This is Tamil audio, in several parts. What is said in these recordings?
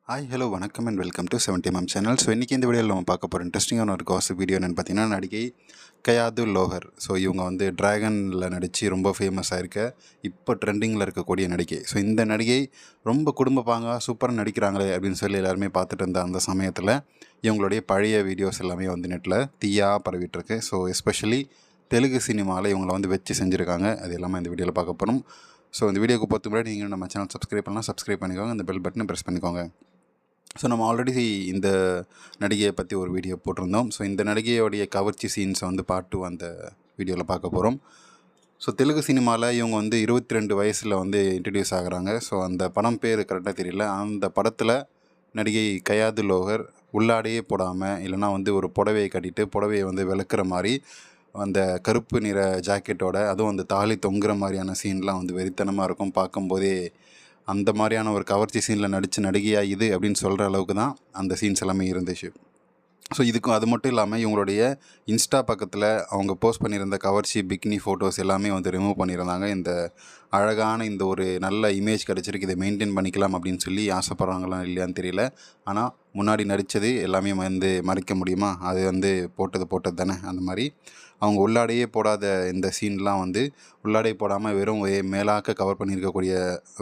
ஹாய் ஹலோ வணக்கம் and welcome to 70mm channel. So இன்றைக்கி இந்த வீடியோவில் நம்ம பார்க்க போகிற இன்ட்ரெஸ்டிங்கான ஒரு காசு வீடியோ என்னென்னு பார்த்தீங்கன்னா, நடிகை கயாது லோஹர். ஸோ இவங்க வந்து டிராகனில் நடித்து ரொம்ப ஃபேமஸ் ஆகிருக்க இப்போ ட்ரெண்டிங்கில் இருக்கக்கூடிய நடிகை. ஸோ இந்த நடிகை ரொம்ப குடும்ப பாங்காக சூப்பராக நடிக்கிறாங்களே அப்படின்னு சொல்லி எல்லாருமே பார்த்துட்டு இருந்த அந்த சமயத்தில் இவங்களுடைய பழைய வீடியோஸ் எல்லாமே வந்து நெட்டில் தீயாக பரவிட்டுருக்கு. ஸோ எஸ்பெஷலி தெலுங்கு சினிமாவில் இவங்களை வந்து வச்சு செஞ்சுருக்காங்க. அது எல்லாமே இந்த வீடியோவில் பார்க்க போகிறோம். ஸோ இந்த வீடியோக்கு போகிறதுக்கு முன்னாடி நீங்கள் நம்ம சேனல் சப்ஸ்கிரைப் பண்ணலாம், சப்ஸ்கிரைப் பண்ணிக்கோங்க, அந்த பெல் பட்டனை ப்ரெஸ் பண்ணிக்கோங்க. ஸோ நம்ம ஆல்ரெடி இந்த நடிகையை பற்றி ஒரு வீடியோ போட்டிருந்தோம். ஸோ இந்த நடிகையோடைய கவர்ச்சி சீன்ஸை வந்து பார்ட் 2 அந்த வீடியோவில் பார்க்க போகிறோம். ஸோ தெலுங்கு சினிமாவில் இவங்க வந்து 22 வயசில் வந்து இன்ட்ரடியூஸ் ஆகுறாங்க. ஸோ அந்த படம் பேர் கரெக்டாக தெரியல. அந்த படத்தில் நடிகை கயாது லோஹர் உள்ளாடையே போடாமல், இல்லைனா வந்து ஒரு புடவையை கட்டிட்டு புடவையை வந்து விளக்குற மாதிரி அந்த கருப்பு நிற ஜாக்கெட்டோட, அதுவும் அந்த தாலி தொங்குற மாதிரியான சீன்லாம் வந்து வெறித்தனமாக இருக்கும். பார்க்கும்போதே அந்த மாதிரியான ஒரு கவர்ச்சி சீனில் நடித்த நடிகையாக இது அப்படின்னு சொல்கிற அளவுக்கு தான் அந்த சீன்ஸ் எல்லாமே இருந்துச்சு. ஸோ இதுக்கும் அது மட்டும் இல்லாமல் இவங்களுடைய இன்ஸ்டா பக்கத்தில் அவங்க போஸ்ட் பண்ணியிருந்த கவர்ச்சி பிக்னி ஃபோட்டோஸ் எல்லாமே வந்து ரிமூவ் பண்ணியிருந்தாங்க. இந்த அழகான இந்த ஒரு நல்ல இமேஜ் கிடச்சிருக்கு, இதை மெயின்டைன் பண்ணிக்கலாம் அப்படின்னு சொல்லி ஆசைப்பட்றாங்களா இல்லையான்னு தெரியல. ஆனால் முன்னாடி நடித்தது எல்லாமே வந்து மறைக்க முடியுமா? அது வந்து போட்டது தானே. அந்த மாதிரி அவங்க உள்ளாடையே போடாத இந்த சீன்லாம் வந்து உள்ளாடை போடாமல் வெறும் மேலாக்க கவர் பண்ணியிருக்கக்கூடிய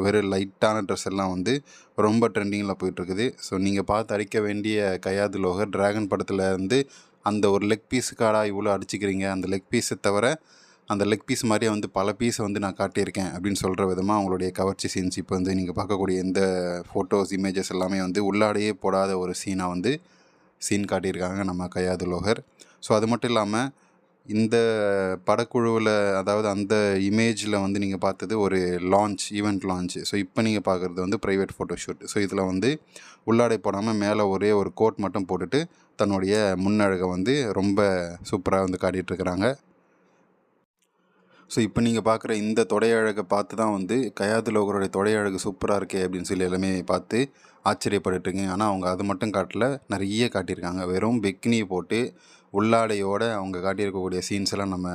வெறும் லைட்டான ட்ரெஸ் எல்லாம் வந்து ரொம்ப ட்ரெண்டிங்கில் போயிட்டுருக்குது. ஸோ நீங்கள் பார்த்து அடிக்க வேண்டிய கயாது லோஹர் டிராகன் படத்தில் வந்து அந்த ஒரு லெக் பீஸுக்காடா இவ்வளோ அடிச்சுக்கிறீங்க, அந்த லெக் பீஸை தவிர அந்த லெக் பீஸ் மாதிரியே வந்து பல பீஸை வந்து நான் காட்டியிருக்கேன் அப்படின்னு சொல்கிற விதமாக அவங்களுடைய கவர்ச்சி சீன்ஸ் இப்போ வந்து நீங்கள் பார்க்கக்கூடிய இந்த ஃபோட்டோஸ் இமேஜஸ் எல்லாமே வந்து உள்ளாடையே போடாத ஒரு சீனாக வந்து சீன் காட்டியிருக்காங்க நம்ம கயாது லோஹர். ஸோ அது மட்டும் இல்லாமல் இந்த படக்குழுவில், அதாவது அந்த இமேஜில் வந்து நீங்கள் பார்த்தது ஒரு ஈவெண்ட் லான்ச். ஸோ இப்போ நீங்கள் பார்க்குறது வந்து ப்ரைவேட் ஃபோட்டோஷூட். ஸோ இதில் வந்து உள்ளாடை போடாமல் மேலே ஒரே ஒரு கோட் மட்டும் போட்டுட்டு தன்னுடைய முன்னழகை வந்து ரொம்ப சூப்பராக வந்து காட்டிகிட்ருக்குறாங்க. ஸோ இப்போ நீங்கள் பார்க்குற இந்த தொடையழகை பார்த்து தான் வந்து கயாது லோஹருடைய தொடையழகு சூப்பராக இருக்கே அப்படின்னு சொல்லி எல்லாமே பார்த்து ஆச்சரியப்பட்டுருக்கீங்க. ஆனால் அவங்க அது மட்டும் காட்டல, நிறைய காட்டியிருக்காங்க. வெறும் பிக்னியை போட்டு உள்ளாடையோடு அவங்க காட்டியிருக்கக்கூடிய சீன்ஸ் எல்லாம் நம்ம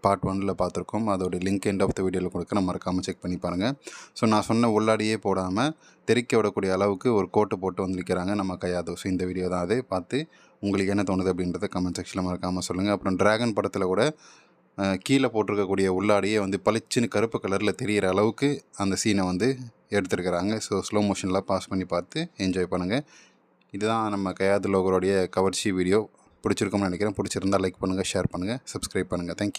பார்ட் 1ல் பார்த்துருக்கோம். அதோடைய லிங்க் எண்ட் ஆஃப் த வீடியோவில் கொடுக்க நம்ம மறக்காமல் செக் பண்ணி பாருங்கள். ஸோ நான் சொன்ன உள்ளாடையே போடாமல் தெறிக்க விடக்கூடிய அளவுக்கு ஒரு கோட்டு போட்டு வந்து நிற்கிறாங்க நம்ம கயாது. ஸோ இந்த வீடியோ தான் அது. பார்த்து உங்களுக்கு என்ன தோணுது அப்படின்றத கமெண்ட் செக்ஷனில் மறக்காமல் சொல்லுங்கள். அப்புறம் டிராகன் படத்தில் கூட கீழே போட்டிருக்கக்கூடிய உள்ளாடையே வந்து பளிச்சுன்னு கருப்பு கலரில் தெரிகிற அளவுக்கு அந்த சீனை வந்து எடுத்துருக்கிறாங்க. ஸோ ஸ்லோ மோஷனில் பாஸ் பண்ணி பார்த்து என்ஜாய் பண்ணுங்கள். இதுதான் நம்ம கயாது லோஹருடைய கவர்ச்சி வீடியோ. பிடிச்சிருக்கும்னு நினைக்கிறேன். பிடிச்சிருந்தால் லைக் பண்ணுங்கள், ஷேர் பண்ணுங்கள், சப்ஸ்கிரைப் பண்ணுங்கள். தேங்க்யூ.